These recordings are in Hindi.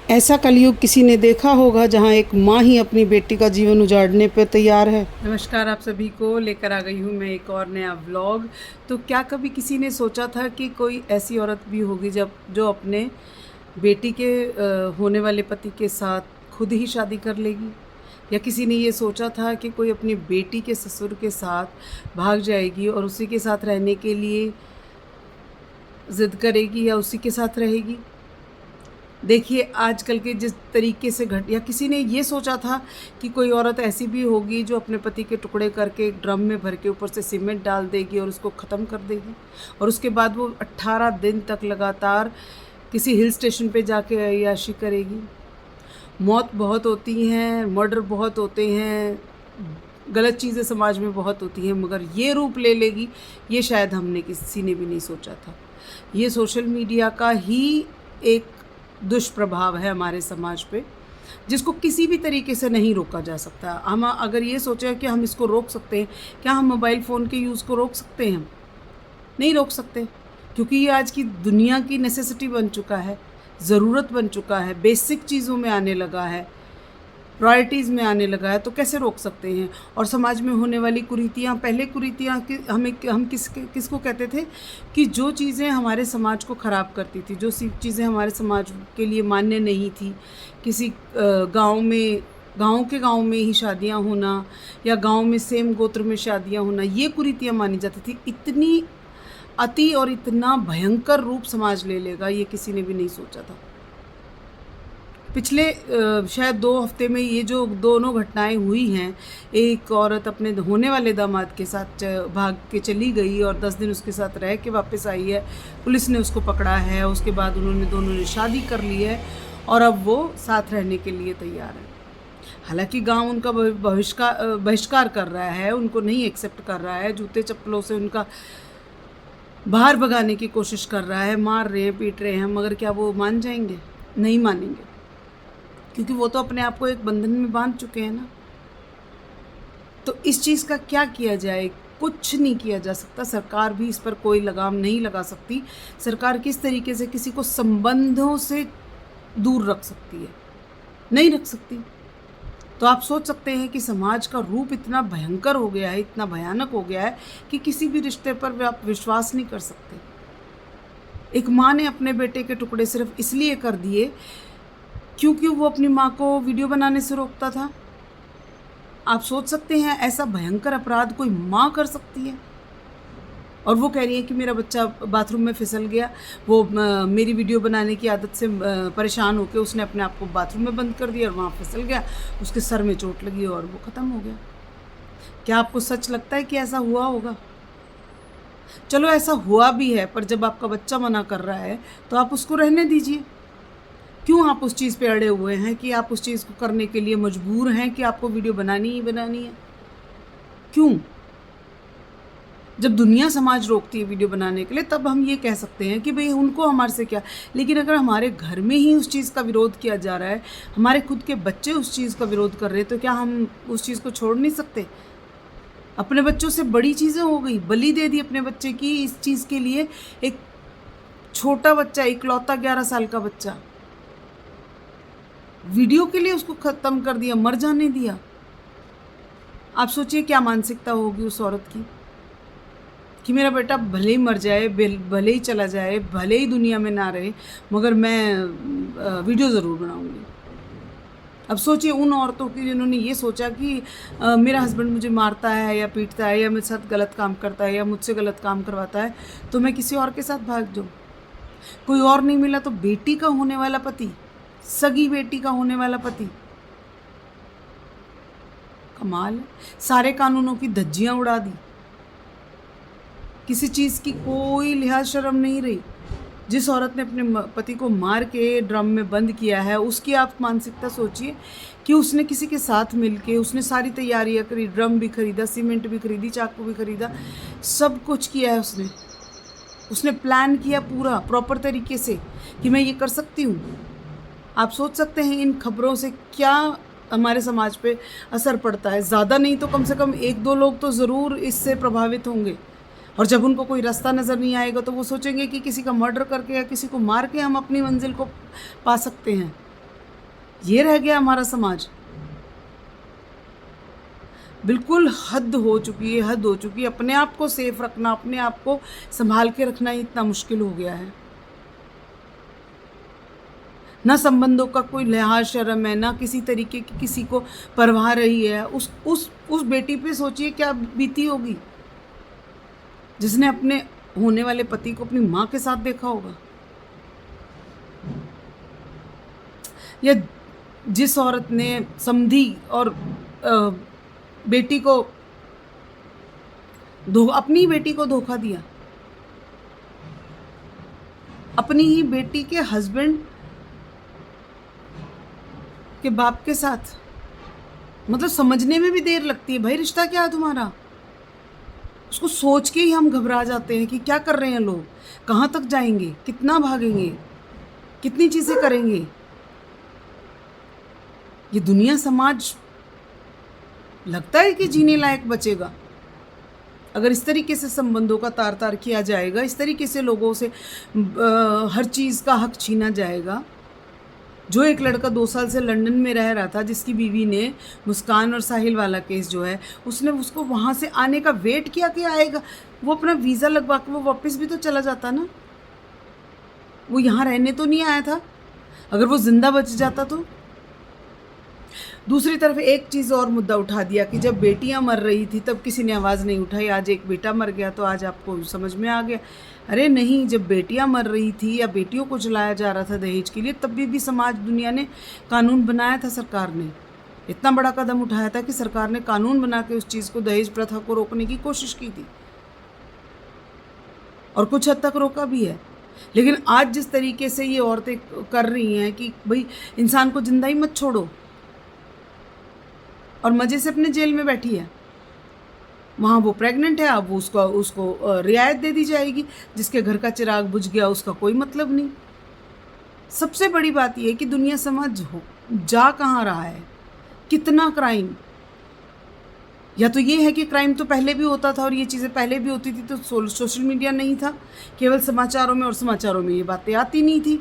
ऐसा कलयुग किसी ने देखा होगा जहां एक माँ ही अपनी बेटी का जीवन उजाड़ने पर तैयार है। नमस्कार, आप सभी को लेकर आ गई हूँ मैं एक और नया व्लॉग। तो क्या कभी किसी ने सोचा था कि कोई ऐसी औरत भी होगी जब जो अपने बेटी के होने वाले पति के साथ खुद ही शादी कर लेगी? या किसी ने ये सोचा था कि कोई अपनी बेटी के ससुर के साथ भाग जाएगी और उसी के साथ रहने के लिए ज़िद करेगी या उसी के साथ रहेगी? देखिए, आजकल के जिस तरीके से या किसी ने ये सोचा था कि कोई औरत ऐसी भी होगी जो अपने पति के टुकड़े करके एक ड्रम में भर के ऊपर से सीमेंट डाल देगी और उसको ख़त्म कर देगी, और उसके बाद वो 18 दिन तक लगातार किसी हिल स्टेशन पे जाके अय्याशी करेगी। मौत बहुत होती हैं, मर्डर बहुत होते हैं, गलत चीज़ें समाज में बहुत होती हैं, मगर ये रूप ले लेगी, ये शायद हमने किसी ने भी नहीं सोचा था। ये सोशल मीडिया का ही एक दुष्प्रभाव है हमारे समाज पे, जिसको किसी भी तरीके से नहीं रोका जा सकता। हम अगर ये सोचें कि हम इसको रोक सकते हैं, क्या हम मोबाइल फ़ोन के यूज़ को रोक सकते हैं? नहीं रोक सकते, क्योंकि ये आज की दुनिया की नेसेसिटी बन चुका है, ज़रूरत बन चुका है, बेसिक चीज़ों में आने लगा है, प्रायोरिटीज़ में आने लगा है, तो कैसे रोक सकते हैं? और समाज में होने वाली कुरीतियाँ, पहले कुरीतियाँ कि हम किसको कहते थे कि जो चीज़ें हमारे समाज को ख़राब करती थी, जो चीज़ें हमारे समाज के लिए मान्य नहीं थी, किसी गाँव में ही शादियाँ होना या गाँव में सेम गोत्र में शादियाँ होना, ये कुरीतियाँ मानी जाती थी। इतनी अति और इतना भयंकर रूप समाज ले लेगा, ये किसी ने भी नहीं सोचा था। पिछले शायद 2 हफ्ते में ये जो दोनों घटनाएं हुई हैं, एक औरत अपने होने वाले दामाद के साथ भाग के चली गई और 10 दिन उसके साथ रह के वापस आई है, पुलिस ने उसको पकड़ा है, उसके बाद दोनों ने शादी कर ली है और अब वो साथ रहने के लिए तैयार है। हालांकि गांव उनका बहिष्कार कर रहा है, उनको नहीं एक्सेप्ट कर रहा है, जूते चप्पलों से उनका बाहर भगाने की कोशिश कर रहा है, मार रहे हैं, पीट रहे हैं, मगर क्या वो मान जाएंगे? नहीं मानेंगे, क्योंकि वो तो अपने आप को एक बंधन में बांध चुके हैं ना। तो इस चीज़ का क्या किया जाए? कुछ नहीं किया जा सकता। सरकार भी इस पर कोई लगाम नहीं लगा सकती। सरकार किस तरीके से किसी को संबंधों से दूर रख सकती है? नहीं रख सकती। तो आप सोच सकते हैं कि समाज का रूप इतना भयंकर हो गया है, इतना भयानक हो गया है कि किसी भी रिश्ते पर आप विश्वास नहीं कर सकते। एक माँ ने अपने बेटे के टुकड़े सिर्फ इसलिए कर दिए क्योंकि वो अपनी माँ को वीडियो बनाने से रोकता था। आप सोच सकते हैं ऐसा भयंकर अपराध कोई माँ कर सकती है? और वो कह रही है कि मेरा बच्चा बाथरूम में फिसल गया, वो मेरी वीडियो बनाने की आदत से परेशान होकर उसने अपने आप को बाथरूम में बंद कर दिया और वहाँ फिसल गया, उसके सर में चोट लगी और वो ख़त्म हो गया। क्या आपको सच लगता है कि ऐसा हुआ होगा? चलो ऐसा हुआ भी है, पर जब आपका बच्चा मना कर रहा है तो आप उसको रहने दीजिए। क्यों आप उस चीज़ पे अड़े हुए हैं कि आप उस चीज़ को करने के लिए मजबूर हैं कि आपको वीडियो बनानी ही बनानी है? क्यों? जब दुनिया समाज रोकती है वीडियो बनाने के लिए, तब हम ये कह सकते हैं कि भाई उनको हमारे से क्या। लेकिन अगर हमारे घर में ही उस चीज़ का विरोध किया जा रहा है, हमारे खुद के बच्चे उस चीज़ का विरोध कर रहे हैं, तो क्या हम उस चीज़ को छोड़ नहीं सकते? अपने बच्चों से बड़ी चीज़ें हो गई, बलि दे दी अपने बच्चे की इस चीज़ के लिए। एक छोटा बच्चा, इकलौता 11 साल का बच्चा, वीडियो के लिए उसको ख़त्म कर दिया, मर जाने दिया। आप सोचिए क्या मानसिकता होगी उस औरत की कि मेरा बेटा भले ही मर जाए, भले ही चला जाए, भले ही दुनिया में ना रहे, मगर मैं वीडियो ज़रूर बनाऊंगी। अब सोचिए उन औरतों की जिन्होंने ये सोचा कि मेरा हस्बैंड मुझे मारता है या पीटता है या मेरे साथ गलत काम करता है या मुझसे गलत काम करवाता है, तो मैं किसी और के साथ भाग जाऊँ। कोई और नहीं मिला तो बेटी का होने वाला पति, सगी बेटी का होने वाला पति। कमाल है। सारे कानूनों की धज्जियां उड़ा दी, किसी चीज़ की कोई लिहाज शर्म नहीं रही। जिस औरत ने अपने पति को मार के ड्रम में बंद किया है, उसकी आप मानसिकता सोचिए कि उसने किसी के साथ मिलके उसने सारी तैयारियां करी, ड्रम भी खरीदा, सीमेंट भी खरीदी, चाकू भी खरीदा, सब कुछ किया है उसने प्लान किया पूरा प्रॉपर तरीके से कि मैं ये कर सकती हूँ। आप सोच सकते हैं इन खबरों से क्या हमारे समाज पे असर पड़ता है। ज़्यादा नहीं तो कम से कम 1-2 लोग तो ज़रूर इससे प्रभावित होंगे, और जब उनको कोई रास्ता नज़र नहीं आएगा तो वो सोचेंगे कि किसी का मर्डर करके या किसी को मार के हम अपनी मंजिल को पा सकते हैं। ये रह गया हमारा समाज। बिल्कुल हद हो चुकी है, हद हो चुकी है। अपने आप को सेफ रखना, अपने आप को संभाल के रखना ही इतना मुश्किल हो गया है। ना संबंधों का कोई लिहाज शर्म है, ना किसी तरीके की किसी को परवाह रही है। उस बेटी पे सोचिए क्या बीती होगी जिसने अपने होने वाले पति को अपनी माँ के साथ देखा होगा, या जिस औरत ने समधी और बेटी को अपनी ही बेटी को धोखा दिया, अपनी ही बेटी के हस्बैंड के बाप के साथ। मतलब समझने में भी देर लगती है, भाई रिश्ता क्या है तुम्हारा। उसको सोच के ही हम घबरा जाते हैं कि क्या कर रहे हैं लोग, कहाँ तक जाएंगे, कितना भागेंगे, कितनी चीज़ें करेंगे। ये दुनिया समाज लगता है कि जीने लायक बचेगा अगर इस तरीके से संबंधों का तार तार किया जाएगा, इस तरीके से लोगों से हर चीज़ का हक छीना जाएगा। जो एक लड़का 2 साल से लंदन में रह रहा था, जिसकी बीवी ने मुस्कान और साहिल वाला केस जो है, उसने उसको वहाँ से आने का वेट किया कि आएगा। वो अपना वीज़ा लगवा के वो वापस भी तो चला जाता ना, वो यहाँ रहने तो नहीं आया था। अगर वो जिंदा बच जाता तो। दूसरी तरफ एक चीज़ और मुद्दा उठा दिया कि जब बेटियां मर रही थी तब किसी ने आवाज़ नहीं उठाई, आज एक बेटा मर गया तो आज आपको समझ में आ गया। अरे नहीं, जब बेटियां मर रही थी या बेटियों को जलाया जा रहा था दहेज के लिए, तब भी समाज दुनिया ने कानून बनाया था। सरकार ने इतना बड़ा कदम उठाया था कि सरकार ने कानून बना के उस चीज़ को, दहेज प्रथा को रोकने की कोशिश की थी और कुछ हद तक रोका भी है। लेकिन आज जिस तरीके से ये औरतें कर रही हैं कि भाई इंसान को जिंदा ही मत छोड़ो, और मज़े से अपने जेल में बैठी है, वहाँ वो प्रेग्नेंट है, अब उसको रियायत दे दी जाएगी। जिसके घर का चिराग बुझ गया उसका कोई मतलब नहीं। सबसे बड़ी बात यह है कि दुनिया समझ जा कहाँ रहा है, कितना क्राइम। या तो ये है कि क्राइम तो पहले भी होता था और ये चीज़ें पहले भी होती थी, तो सोशल मीडिया नहीं था, केवल समाचारों में, और समाचारों में ये बातें आती नहीं थी,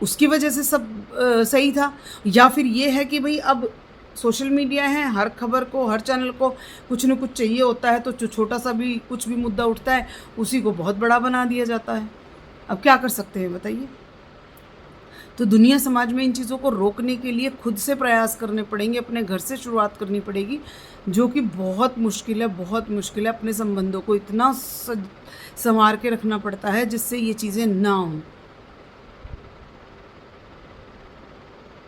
उसकी वजह से सब सही था। या फिर ये है कि भाई अब सोशल मीडिया है, हर खबर को, हर चैनल को कुछ न कुछ चाहिए होता है, तो जो छोटा सा भी कुछ भी मुद्दा उठता है उसी को बहुत बड़ा बना दिया जाता है। अब क्या कर सकते हैं बताइए। तो दुनिया समाज में इन चीज़ों को रोकने के लिए खुद से प्रयास करने पड़ेंगे, अपने घर से शुरुआत करनी पड़ेगी, जो कि बहुत मुश्किल है, बहुत मुश्किल है। अपने संबंधों को इतना संवार के रखना पड़ता है जिससे ये चीज़ें ना हों।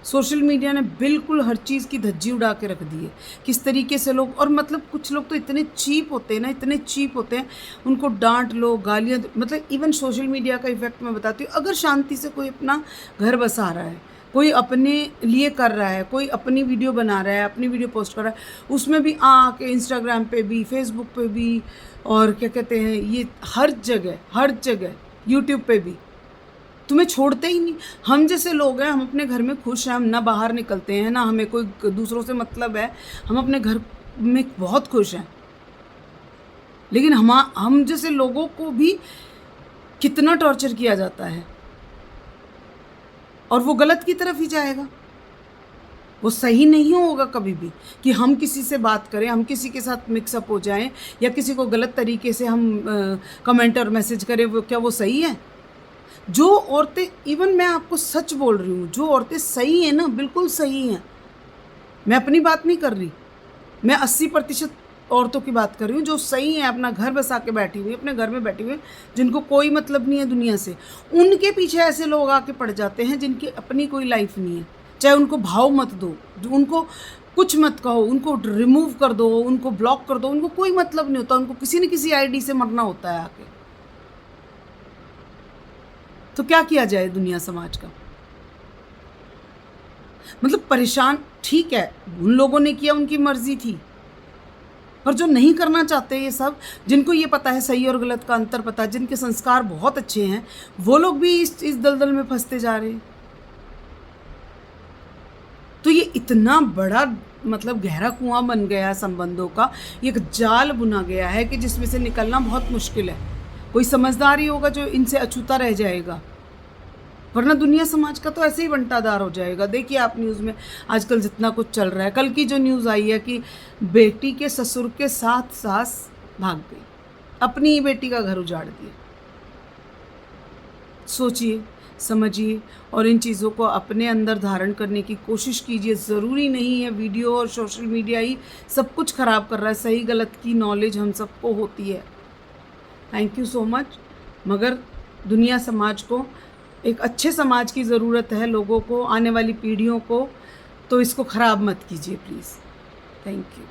सोशल मीडिया ने बिल्कुल हर चीज़ की धज्जी उड़ा के रख दी है। किस तरीके से लोग, और मतलब कुछ लोग तो इतने चीप होते हैं ना, इतने चीप होते हैं, उनको डांट लो, गालियाँ, मतलब इवन सोशल मीडिया का इफेक्ट मैं बताती हूँ। अगर शांति से कोई अपना घर बसा रहा है, कोई अपने लिए कर रहा है, कोई अपनी वीडियो बना रहा है, अपनी वीडियो पोस्ट कर रहा है, उसमें भी आके इंस्टाग्राम पे भी, फेसबुक पे भी, और क्या कहते हैं, ये हर जगह यूट्यूब पे भी, तुम्हें छोड़ते ही नहीं। हम जैसे लोग हैं, हम अपने घर में खुश हैं, हम ना बाहर निकलते हैं, ना हमें कोई दूसरों से मतलब है, हम अपने घर में बहुत खुश हैं। लेकिन हम जैसे लोगों को भी कितना टॉर्चर किया जाता है, और वो गलत की तरफ ही जाएगा। वो सही नहीं होगा कभी भी कि हम किसी से बात करें, हम किसी के साथ मिक्सअप हो जाएं, या किसी को गलत तरीके से हम कमेंट और मैसेज करें। क्या वो सही है? जो औरतें, इवन मैं आपको सच बोल रही हूँ, जो औरतें सही हैं ना, बिल्कुल सही हैं, मैं अपनी बात नहीं कर रही, मैं 80% औरतों की बात कर रही हूँ जो सही हैं, अपना घर बसा के बैठी हुई, अपने घर में बैठी हुई, जिनको कोई मतलब नहीं है दुनिया से। उनके पीछे ऐसे लोग आके पड़ जाते हैं जिनकी अपनी कोई लाइफ नहीं है। चाहे उनको भाव मत दो, उनको कुछ मत कहो, उनको रिमूव कर दो, उनको ब्लॉक कर दो, उनको कोई मतलब नहीं होता, उनको किसी न किसी आईडी से मरना होता है आके। तो क्या किया जाए दुनिया समाज का? मतलब परेशान, ठीक है, उन लोगों ने किया, उनकी मर्जी थी, पर जो नहीं करना चाहते ये सब, जिनको ये पता है सही और गलत का अंतर पता है, जिनके संस्कार बहुत अच्छे हैं, वो लोग भी इस दलदल में फंसते जा रहे हैं। तो ये इतना बड़ा, मतलब गहरा कुआं बन गया है संबंधों का, ये एक जाल बुना गया है कि जिसमें से निकलना बहुत मुश्किल है। कोई समझदार ही होगा जो इनसे अछूता रह जाएगा। वरना दुनिया समाज का तो ऐसे ही बंटाधार हो जाएगा। देखिए आप न्यूज़ में आजकल जितना कुछ चल रहा है, कल की जो न्यूज़ आई है कि बेटी के ससुर के साथ सास भाग गई, अपनी ही बेटी का घर उजाड़ दिया। सोचिए, समझिए और इन चीज़ों को अपने अंदर धारण करने की कोशिश कीजिए। ज़रूरी नहीं है वीडियो और सोशल मीडिया ही सब कुछ ख़राब कर रहा है, सही गलत की नॉलेज हम सबको होती है। Thank you so much. मगर दुनिया समाज को एक अच्छे समाज की ज़रूरत है, लोगों को, आने वाली पीढ़ियों को, तो इसको ख़राब मत कीजिए प्लीज़। Thank you.